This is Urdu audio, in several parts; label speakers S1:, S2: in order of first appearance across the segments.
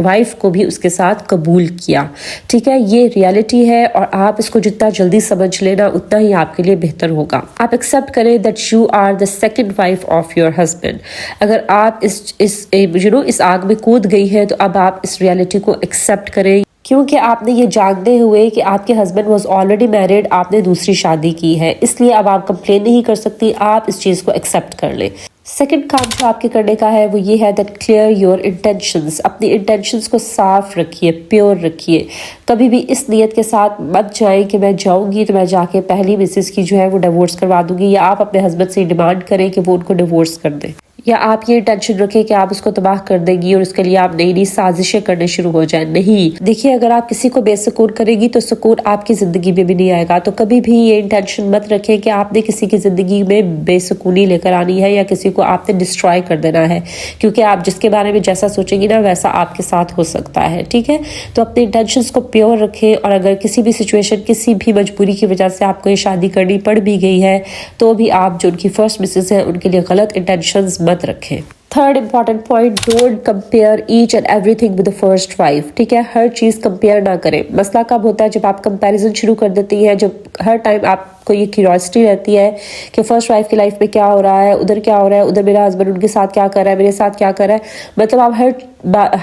S1: وائف کو بھی اس کے ساتھ قبول کیا. ٹھیک ہے, یہ ریالٹی ہے اور آپ اس کو جتنا جلدی سمجھ لینا اتنا ہی آپ کے لیے بہتر ہوگا. آپ ایکسیپٹ کریں that you are the second wife of your husband. اگر آپ اس آگ میں کود گئی ہے تو اب آپ اس ریالٹی کو ایکسیپٹ کریں, کیونکہ آپ نے یہ جانتے ہوئے کہ آپ کے ہسبینڈ واز آلریڈی میرڈ, آپ نے دوسری شادی کی ہے, اس لیے اب آپ کمپلین نہیں کر سکتی. آپ اس چیز کو ایکسیپٹ کر لیں. سیکنڈ کام جو آپ کے کرنے کا ہے وہ یہ ہے دیٹ کلیئر یور انٹینشنز. اپنی انٹینشنز کو صاف رکھیے, پیور رکھیے. کبھی بھی اس نیت کے ساتھ مت جائیں کہ میں جاؤں گی تو میں جا کے پہلی مسز کی جو ہے وہ ڈیورس کروا دوں گی, یا آپ اپنے ہسبینڈ سے ڈیمانڈ کریں کہ وہ ان کو ڈیورس کر دیں, یا آپ یہ ٹینشن رکھیں کہ آپ اس کو تباہ کر دیں گی اور اس کے لیے آپ نئی نئی سازشیں کرنے شروع ہو جائیں. نہیں, دیکھیے اگر آپ کسی کو بے سکون کریں گی تو سکون آپ کی زندگی میں بھی نہیں آئے گا. تو کبھی بھی یہ انٹینشن مت رکھیں کہ آپ نے کسی کی زندگی میں بے سکونی لے کر آنی ہے یا کسی کو آپ نے ڈسٹرائے کر دینا ہے, کیونکہ آپ جس کے بارے میں جیسا سوچیں گی نا ویسا آپ کے ساتھ ہو سکتا ہے. ٹھیک ہے, تو اپنے انٹینشنز کو پیور رکھیں, اور اگر کسی بھی سچویشن, کسی بھی مجبوری کی وجہ سے آپ کو یہ شادی کرنی پڑ بھی گئی ہے تو بھی آپ جو ان کی فرسٹ مسز ہیں ان کے لیے غلط انٹینشنز مت رکھیں. Third important point, don't compare each and everything with the first wife. ٹھیک ہے, ہر چیز کمپیئر نہ کریں. مسئلہ کب ہوتا ہے جب آپ کمپیریزن شروع کر دیتی ہیں, جب ہر ٹائم آپ کو یہ کیوریوسٹی رہتی ہے کہ فرسٹ وائف کی لائف میں کیا ہو رہا ہے, ادھر کیا ہو رہا ہے, ادھر میرا ہسبینڈ ان کے ساتھ کیا کر رہا ہے, میرے ساتھ کیا کر رہا ہے. مطلب آپ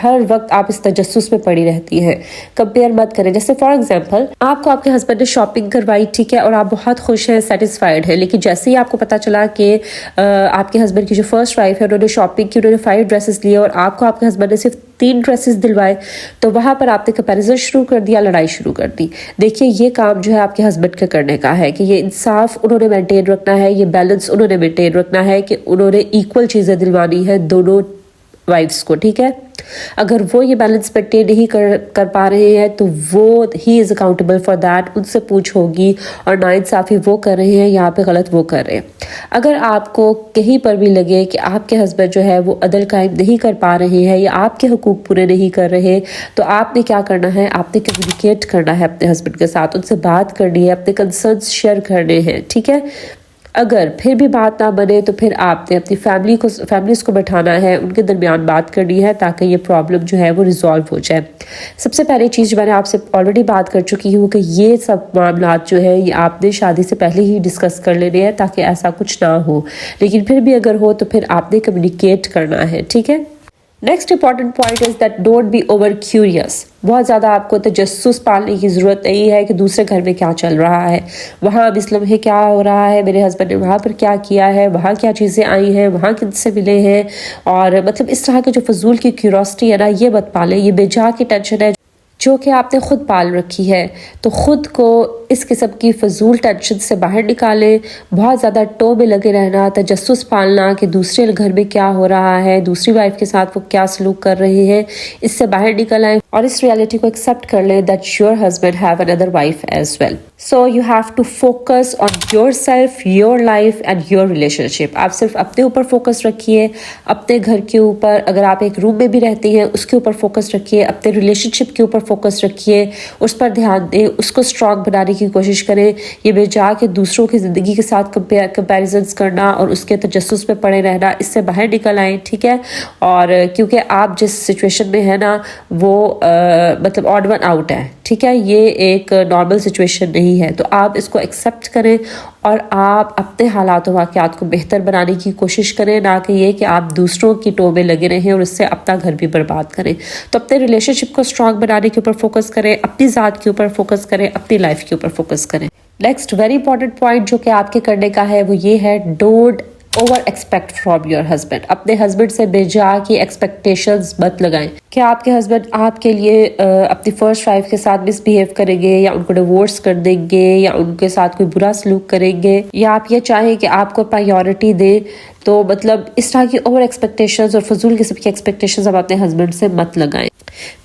S1: ہر وقت آپ اس تجسس میں پڑی رہتی ہیں. کمپیئر مت کریں. جیسے فار ایگزامپل آپ کو آپ کے ہسبینڈ نے شاپنگ کروائی, ٹھیک ہے, اور آپ بہت خوش ہیں, سیٹسفائیڈ ہیں, لیکن جیسے ہی آپ کو پتا چلا کہ آپ کے ہسبینڈ کی جو فرسٹ وائف ہے انہوں نے شاپنگ کی, انہوں نے 5 ڈریسز لیے اور آپ کو آپ کے ہسبینڈ نے صرف 3 ڈریسز دلوائے, تو وہاں پر آپ نے کمپیریزن شروع کر دیا, لڑائی شروع کر دی. دیکھیے یہ کام جو ہے آپ کے ہسبینڈ کے کرنے کا ہے کہ یہ انصاف انہوں نے مینٹین رکھنا ہے, یہ بیلنس انہوں نے مینٹین رکھنا ہے کہ انہوں نے ایکول چیزیں دلوانی ہے دونوں وائفس کو. ٹھیک ہے, اگر وہ یہ بیلنس مینٹین نہیں کر پا رہے ہیں تو وہ ہی از اکاؤنٹیبل فار دیٹ. ان سے پوچھ ہوگی, اور ناانصافی وہ کر رہے ہیں, یہاں پہ غلط وہ کر رہے ہیں. اگر آپ کو کہیں پر بھی لگے کہ آپ کے ہسبینڈ جو ہے وہ عدل قائم نہیں کر پا رہے ہیں یا آپ کے حقوق پورے نہیں کر رہے, تو آپ نے کیا کرنا ہے, آپ نے کمیونیکیٹ کرنا ہے اپنے ہسبینڈ کے ساتھ, ان سے بات کرنی ہے, اپنے کنسرنز شیئر کرنے ہیں. ٹھیک ہے, اگر پھر بھی بات نہ بنے تو پھر آپ نے اپنی فیملیز کو بٹھانا ہے, ان کے درمیان بات کرنی ہے تاکہ یہ پرابلم جو ہے وہ ریزالو ہو جائے. سب سے پہلی چیز جو میں نے آپ سے آلریڈی بات کر چکی ہوں کہ یہ سب معاملات جو ہے یہ آپ نے شادی سے پہلے ہی ڈسکس کر لینے ہیں تاکہ ایسا کچھ نہ ہو, لیکن پھر بھی اگر ہو تو پھر آپ نے کمیونیکیٹ کرنا ہے. ٹھیک ہے, next important point is that don't be over curious. بہت زیادہ آپ کو تجسس پالنے کی ضرورت نہیں ہے کہ دوسرے گھر میں کیا چل رہا ہے, وہاں اس لمحے کیا ہو رہا ہے, میرے ہسبینڈ نے وہاں پر کیا کیا ہے, وہاں کیا چیزیں آئی ہیں, وہاں کن سے ملے ہیں, اور مطلب اس طرح کے جو فضول کی کیوریوسٹی ہے نا یہ مت پالیں. یہ بے جا کی ٹینشن ہے جو کہ آپ نے خود پال رکھی ہے, تو خود کو اس قسم کی فضول ٹینشن سے باہر نکالیں. بہت زیادہ ٹو میں لگے رہنا, تجسس پالنا کہ دوسرے گھر میں کیا ہو رہا ہے, دوسری وائف کے ساتھ وہ کیا سلوک کر رہے ہیں, اس سے باہر نکل آئیں اور اس ریالٹی کو ایکسیپٹ کر لیں that your husband have another wife as well. So you have to focus on yourself, your life and your relationship. آپ صرف اپنے اوپر فوکس رکھیے, اپنے گھر کے اوپر, اگر آپ ایک روم میں بھی رہتی ہیں اس کے اوپر فوکس رکھیے, اپنے ریلیشن شپ کے اوپر فوکس رکھیے, اس پر دھیان دیں, اس کو اسٹرانگ بنانے کی کوشش کریں. یہ بے جا کے دوسروں کی زندگی کے ساتھ کمپیریزنس کرنا اور اس کے تجسس میں پڑے رہنا, اس سے باہر نکل آئیں. ٹھیک ہے, اور کیونکہ آپ جس سچویشن میں ہے نا وہ مطلب آڈ ون آؤٹ ہے. ٹھیک ہے, یہ ایک نارمل سچویشن نہیں ہے, تو آپ اس کو ایکسیپٹ کریں اور آپ اپنے حالات و واقعات کو بہتر بنانے کی کوشش کریں, نہ کہ یہ کہ آپ دوسروں کی ٹو میں لگے رہیں اور اس سے اپنا گھر بھی برباد کریں. تو اپنے ریلیشن شپ کو اسٹرانگ بنانے کے اوپر فوکس کریں, اپنی ذات کے اوپر فوکس کریں, اپنی لائف کے اوپر فوکس کریں. نیکسٹ ویری امپورٹنٹ پوائنٹ جو کہ آپ کے کرنے کا ہے وہ یہ ہے, don't over expect from your husband. اپنے ہسبینڈ سے بے جا کی ایکسپیکٹیشنز مت لگائیں کہ آپ کے ہسبینڈ آپ کے لیے اپنی فرسٹ وائف کے ساتھ مس بہیو کریں گے, یا ان کو ڈیورس کر دیں گے, یا ان کے ساتھ کوئی برا سلوک کریں گے, یا آپ یہ چاہیں کہ آپ کو پرائیورٹی دے. تو مطلب اس طرح کی اوور ایکسپیکٹیشنز اور فضول قسم کی ایکسپیکٹیشنز آپ اپنے ہسبینڈ سے مت لگائیں.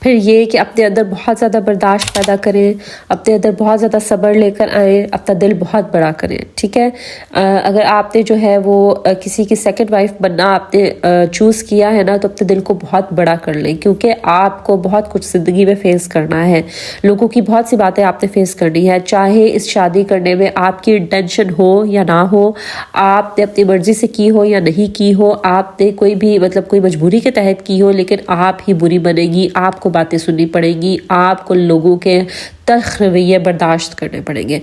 S1: پھر یہ کہ اپنے اندر بہت زیادہ برداشت پیدا کریں, اپنے اندر بہت زیادہ صبر لے کر آئیں, اپنا دل بہت بڑا کریں. ٹھیک ہے, اگر آپ نے جو ہے وہ کسی کی سیکنڈ وائف بننا آپ نے چوز کیا ہے نا, تو اپنے دل کو بہت بڑا کر لیں, کیونکہ آپ کو بہت کچھ زندگی میں فیس کرنا ہے. لوگوں کی بہت سی باتیں آپ نے فیس کرنی ہے, چاہے اس شادی کرنے میں آپ کی انٹینشن ہو یا نہ ہو, آپ نے اپنی مرضی سے کی ہو یا نہیں کی ہو, آپ نے کوئی بھی مطلب کوئی مجبوری کے تحت کی ہو, لیکن آپ ہی بری بنے گی, آپ کو باتیں سننی پڑیں گی، آپ کو لوگوں کے تلخ رویے برداشت کرنے پڑیں گے۔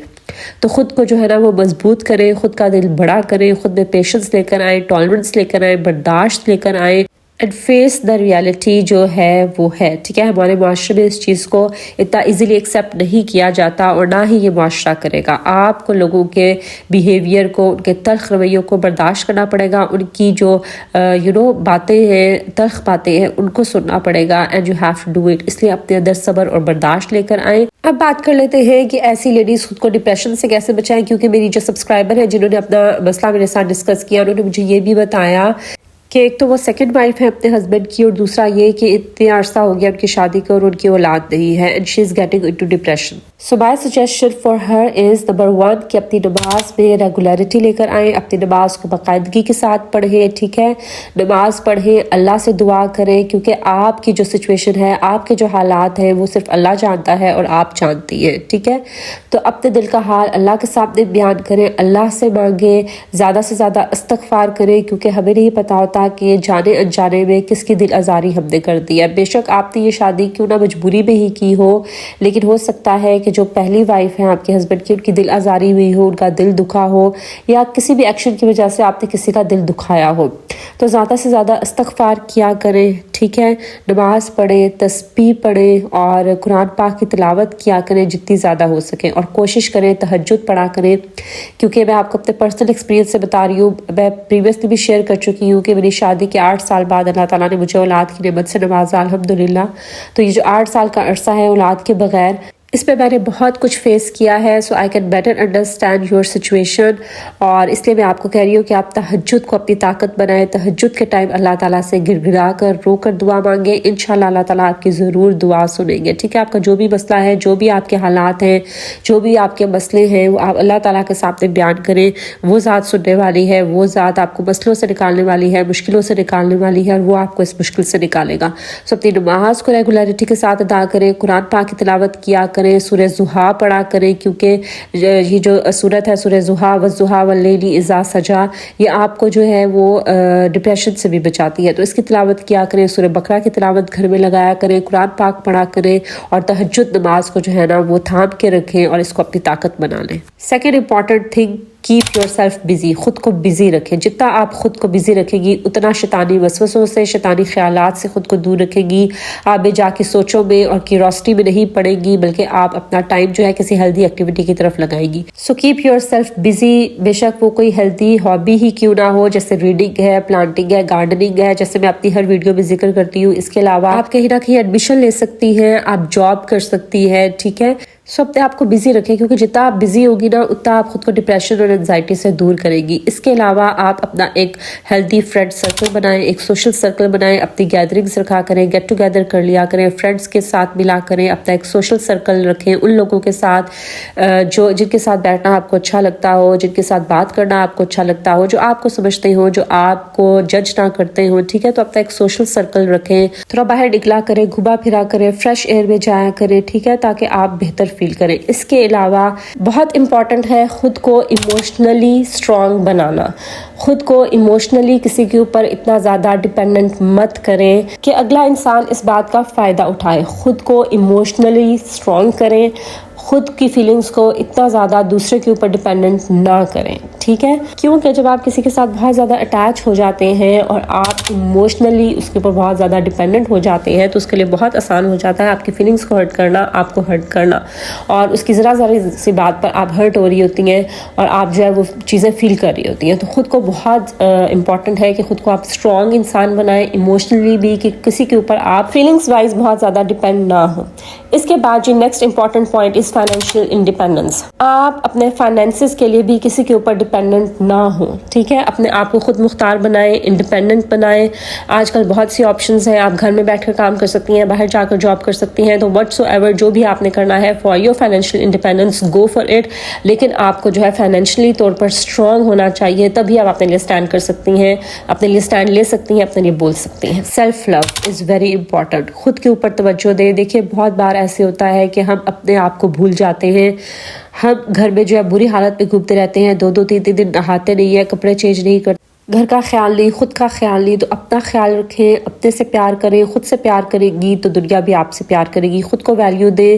S1: تو خود کو جو ہے نا وہ مضبوط کریں، خود کا دل بڑا کریں، خود میں پیشنس لے کر آئیں، ٹالرنس لے کر آئیں، برداشت لے کر آئیں، اینڈ فیس دا ریالٹی جو ہے وہ ہے، ٹھیک ہے۔ ہمارے معاشرے میں اس چیز کو اتنا ایزیلی ایکسیپٹ نہیں کیا جاتا اور نہ ہی یہ معاشرہ کرے گا۔ آپ کو لوگوں کے بیہیویئر کو، ان کے تلخ رویوں کو برداشت کرنا پڑے گا، ان کی جو باتیں ہیں، تلخ باتیں ہیں، ان کو سننا پڑے گا، and you have to do it. اس لیے اپنے اندر صبر اور برداشت لے کر آئیں۔ اب بات کر لیتے ہیں کہ ایسی لیڈیز خود کو ڈپریشن سے کیسے بچائیں، کیونکہ میری جو سبسکرائبر ہے جنہوں نے اپنا مسئلہ میرے ساتھ ڈسکس کیا، انہوں نے مجھے یہ بھی بتایا کہ ایک تو وہ سیکنڈ وائف ہے اپنے ہسبینڈ کی، اور دوسرا یہ کہ اتنے عرصہ ہو گیا ان کی شادی کو اور ان کی اولاد نہیں ہے، and she is getting into depression. So my suggestion for her is number 1 کہ اپنی نماز میں ریگولیرٹی لے کر آئیں، اپنی نماز کو باقاعدگی کے ساتھ پڑھیں، ٹھیک ہے۔ نماز پڑھیں، اللہ سے دعا کریں، کیونکہ آپ کی جو سچویشن ہے، آپ کے جو حالات ہیں وہ صرف اللہ جانتا ہے اور آپ جانتی ہیں، ٹھیک ہے۔ تو اپنے دل کا حال اللہ کے سامنے بیان کریں، اللہ سے مانگیں، زیادہ سے زیادہ استغفار کریں، کیونکہ ہمیں نہیں پتا ہوتا کہ جانے انجانے میں کس کی دل آزاری ہم نے کر دی ہے۔ بے شک آپ نے یہ شادی کیوں نہ مجبوری میں ہی کی ہو، لیکن ہو سکتا ہے کہ جو پہلی وائف ہے آپ کے ہسبینڈ کی، ان کی دل آزاری ہوئی ہو، ان کا دل دکھا ہو، یا کسی بھی ایکشن کی وجہ سے آپ نے کسی کا دل دکھایا ہو۔ تو زیادہ سے زیادہ استغفار کیا کریں، ٹھیک ہے۔ نماز پڑھیں، تسبیح پڑھیں اور قرآن پاک کی تلاوت کیا کریں جتنی زیادہ ہو سکے، اور کوشش کریں تہجد پڑھا کریں، کیونکہ میں آپ کو اپنے پرسنل ایکسپیرینس سے بتا رہی ہوں۔ میں پریویسلی بھی شیئر کر چکی ہوں کہ میری شادی کے 8 سال بعد اللہ تعالیٰ نے مجھے اولاد کی نعمت سے نوازا، الحمدللہ۔ تو یہ جو 8 سال کا عرصہ ہے اولاد کے بغیر، اس پہ میں نے بہت کچھ فیس کیا ہے، so I can better understand your situation, اور اس لیے میں آپ کو کہہ رہی ہوں کہ آپ تہجد کو اپنی طاقت بنائیں، تہجد کے ٹائم اللہ تعالیٰ سے گر گڑا کر رو کر دعا مانگیں، انشاءاللہ اللہ تعالیٰ آپ کی ضرور دعا سنیں گے، ٹھیک ہے۔ آپ کا جو بھی مسئلہ ہے، جو بھی آپ کے حالات ہیں، جو بھی آپ کے مسئلے ہیں، وہ آپ اللہ تعالیٰ کے سامنے بیان کریں، وہ ذات سننے والی ہے، وہ ذات آپ کو مسئلوں سے نکالنے والی ہے، مشکلوں سے نکالنے والی ہے، اور وہ آپ کو اس مشکل سے نکالے گا۔ سو اپنی نماز کو ریگولیرٹی کے ساتھ ادا کریں، قرآن پاک کی تلاوت کیا کریں، سورہ ضحیٰ پڑھا کریں، کیونکہ یہ جو سورت ہے سورہ ضحیٰ والضحیٰ واللیل اذا سجا، یہ آپ کو جو ہے وہ ڈپریشن سے بھی بچاتی ہے، تو اس کی تلاوت کیا کریں۔ سورہ بقرہ کی تلاوت گھر میں لگایا کریں، قرآن پاک پڑھا کریں، اور تہجد نماز کو جو ہے نا وہ تھام کے رکھیں اور اس کو اپنی طاقت بنا لیں۔ Second important thing, keep your self busy, خود کو بزی رکھیں۔ جتنا آپ خود کو بزی رکھیں گی، اتنا شیطانی وسوسوں سے، شیطانی خیالات سے خود کو دور رکھیں گی، آپ بے جا کی سوچوں میں اور کیوریوسٹی میں نہیں پڑیں گی، بلکہ آپ اپنا ٹائم جو ہے کسی ہیلدی ایکٹیویٹی کی طرف لگائیں گی۔ So keep your self busy, بے شک وہ کوئی ہیلدی ہابی ہی کیوں نہ ہو، جیسے ریڈنگ ہے، پلانٹنگ ہے، گارڈننگ ہے، جیسے میں اپنی ہر ویڈیو میں ذکر کرتی ہوں۔ اس کے علاوہ آپ کہیں نہ کہیں ایڈمیشن لے سکتی ہیں، آپ جاب کر سکتی ہیں، ٹھیک ہے۔ سو اپنے آپ کو بزی رکھیں، کیونکہ جتنا آپ بزی ہوگی نا، اتنا آپ خود کو ڈپریشن اور انزائٹی سے دور کریں گی۔ اس کے علاوہ آپ اپنا ایک ہیلدی فرینڈ سرکل بنائیں، ایک سوشل سرکل بنائیں، اپنی گیدرنگز رکھا کریں، گیٹ ٹوگیدر کر لیا کریں، فرینڈس کے ساتھ ملا کریں، اپنا ایک سوشل سرکل رکھیں، ان لوگوں کے ساتھ جن کے ساتھ بیٹھنا آپ کو اچھا لگتا ہو، جن کے ساتھ بات کرنا آپ کو اچھا لگتا ہو، جو آپ کو سمجھتے ہو، جو آپ کو جج نہ کرتے ہو، ٹھیک ہے۔ تو اپنا ایک سوشل سرکل رکھیں، تھوڑا باہر نکلا کریں، گھوما پھرا کریں، فریش ایئر میں جایا کریں، ٹھیک ہے، تاکہ آپ بہتر فیل کریں۔ اس کے علاوہ بہت امپورٹنٹ ہے خود کو ایموشنلی اسٹرانگ بنانا۔ خود کو ایموشنلی کسی کے اوپر اتنا زیادہ ڈیپینڈنٹ مت کریں کہ اگلا انسان اس بات کا فائدہ اٹھائے۔ خود کو ایموشنلی اسٹرانگ کریں، خود کی فیلنگز کو اتنا زیادہ دوسرے کے اوپر ڈیپینڈنٹ نہ کریں، ٹھیک ہے۔ کیونکہ جب آپ کسی کے ساتھ بہت زیادہ اٹیچ ہو جاتے ہیں اور آپ ایموشنلی اس کے اوپر بہت زیادہ ڈیپینڈنٹ ہو جاتے ہیں، تو اس کے لیے بہت آسان ہو جاتا ہے آپ کی فیلنگز کو ہرٹ کرنا، آپ کو ہرٹ کرنا، اور اس کی ذرا سی بات پر آپ ہرٹ ہو رہی ہوتی ہیں اور آپ جو ہے وہ چیزیں فیل کر رہی ہوتی ہیں۔ تو خود کو بہت امپورٹنٹ ہے کہ خود کو آپ اسٹرانگ انسان بنائیں، ایموشنلی بھی، کہ کسی کے اوپر آپ فیلنگز وائز بہت زیادہ ڈیپینڈ نہ ہوں۔ اس کے بعد جو next important point is financial independence. آپ اپنے فائنینسز کے لیے بھی کسی کے اوپر ڈیپینڈنٹ نہ ہوں، ٹھیک ہے۔ اپنے آپ کو خود مختار بنائیں، انڈیپینڈنٹ بنائیں۔ آج کل بہت سی آپشنز ہیں، آپ گھر میں بیٹھ کر کام کر سکتی ہیں، باہر جا کر جاب کر سکتی ہیں، تو وٹ سو ایور جو بھی آپ نے کرنا ہے for your financial independence, go for it. لیکن آپ کو جو ہے فائنینشلی طور پر اسٹرانگ ہونا چاہیے، تبھی آپ اپنے لیے اسٹینڈ کر سکتی ہیں، اپنے لیے اسٹینڈ لے سکتی ہیں، اپنے لیے بول سکتی ہیں۔ Self love is very important. خود کے اوپر توجہ دیں۔ دیکھیے بہت بار ایسے ہوتا ہے کہ ہم اپنے آپ کو بھول جاتے ہیں، ہم گھر میں جو ہے بری حالت میں گھومتے رہتے ہیں، 2-2 3-3 دن نہاتے نہیں ہیں، کپڑے چینج نہیں کرتے، گھر کا خیال نہیں، خود کا خیال نہیں، تو اپنا خیال رکھیں، اپنے سے پیار کریں، خود سے پیار کرے گی تو دنیا بھی آپ سے پیار کرے گی، خود کو ویلیو دیں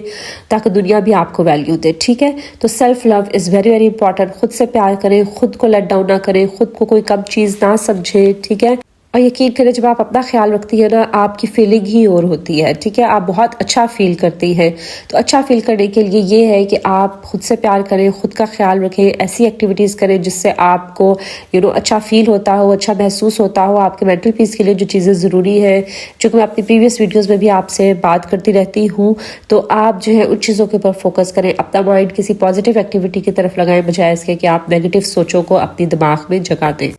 S1: تاکہ دنیا بھی آپ کو ویلیو دے، ٹھیک ہے؟ تو self love is very very important, خود سے پیار کریں، خود کو لیٹ ڈاؤن نہ کریں، خود کو کوئی کم چیز نہ سمجھیں، ٹھیک ہے؟ اور یقین کریں جب آپ اپنا خیال رکھتی ہیں نا، آپ کی فیلنگ ہی اور ہوتی ہے، ٹھیک ہے؟ آپ بہت اچھا فیل کرتی ہیں، تو اچھا فیل کرنے کے لیے یہ ہے کہ آپ خود سے پیار کریں، خود کا خیال رکھیں، ایسی ایکٹیویٹیز کریں جس سے آپ کو اچھا فیل ہوتا ہو، اچھا محسوس ہوتا ہو، آپ کے مینٹل پیس کے لیے جو چیزیں ضروری ہے، جو کہ میں اپنی پریویس ویڈیوز میں بھی آپ سے بات کرتی رہتی ہوں، تو آپ جو ہے ان چیزوں کے اوپر فوکس کریں، اپنا مائنڈ کسی پازیٹیو ایکٹیویٹی کی طرف لگائیں بجائے اس کے کہ آپ نیگیٹو سوچوں کو اپنی دماغ میں جگا دیں۔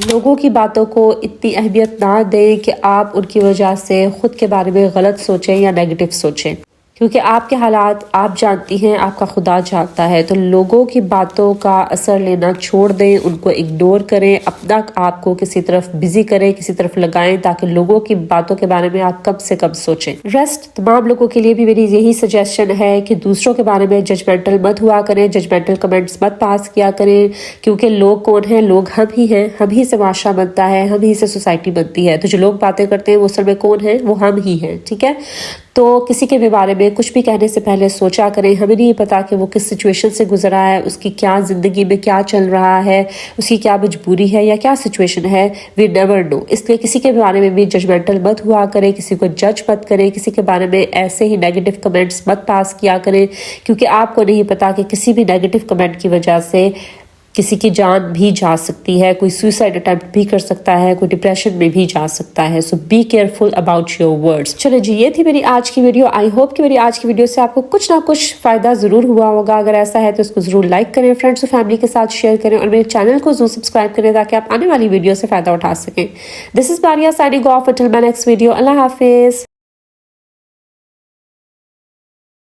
S1: لوگوں کی باتوں کو اتنی اہمیت نہ دیں کہ آپ ان کی وجہ سے خود کے بارے میں غلط سوچیں یا نیگیٹو سوچیں، کیونکہ آپ کے حالات آپ جانتی ہیں، آپ کا خدا جانتا ہے، تو لوگوں کی باتوں کا اثر لینا چھوڑ دیں، ان کو اگنور کریں، اپنا آپ کو کسی طرف بزی کریں، کسی طرف لگائیں تاکہ لوگوں کی باتوں کے بارے میں آپ کم سے کم سوچیں۔ ریسٹ تمام لوگوں کے لیے بھی میری یہی سجیشن ہے کہ دوسروں کے بارے میں ججمنٹل مت ہوا کریں، ججمنٹل کمنٹس مت پاس کیا کریں، کیونکہ لوگ کون ہیں؟ لوگ ہم ہی ہیں، ہم ہی سے معاشرہ بنتا ہے، ہم ہی سے سوسائٹی بنتی ہے، تو جو لوگ باتیں کرتے ہیں وہ اصل میں کون ہیں؟ وہ ہم ہی ہیں، ٹھیک ہے؟ تو کسی کے بھی بارے میں کچھ بھی کہنے سے پہلے سوچا کریں، ہمیں نہیں پتا کہ وہ کس سچویشن سے گزرا ہے، اس کی کیا زندگی میں کیا چل رہا ہے، اس کی کیا مجبوری ہے یا کیا سچویشن ہے، وی نیور نو، اس لیے کسی کے بارے میں بھی ججمنٹل مت ہوا کریں، کسی کو جج مت کریں، کسی کے بارے میں ایسے ہی نیگیٹو کمنٹس مت پاس کیا کریں، کیونکہ آپ کو نہیں پتا کہ کسی بھی نیگیٹو کمنٹ کی وجہ سے کسی کی جان بھی جا سکتی ہے، کوئی سوئسائڈ اٹیمپٹ بھی کر سکتا ہے، کوئی ڈپریشن میں بھی جا سکتا ہے، so be careful about your words. چلے جی، یہ تھی میری آج کی ویڈیو، آئی ہوپ کہ میری آج کی ویڈیو سے آپ کو کچھ نہ کچھ فائدہ ضرور ہوا ہوگا، اگر ایسا ہے تو اس کو ضرور لائک کریں، فرینڈس اور فیملی کے ساتھ شیئر کریں، اور میرے چینل کو ضرور سبسکرائب کریں تاکہ آپ آنے والی ویڈیو سے فائدہ اٹھا سکیں۔ This is Bariya signing off until my next video, اللہ حافظ۔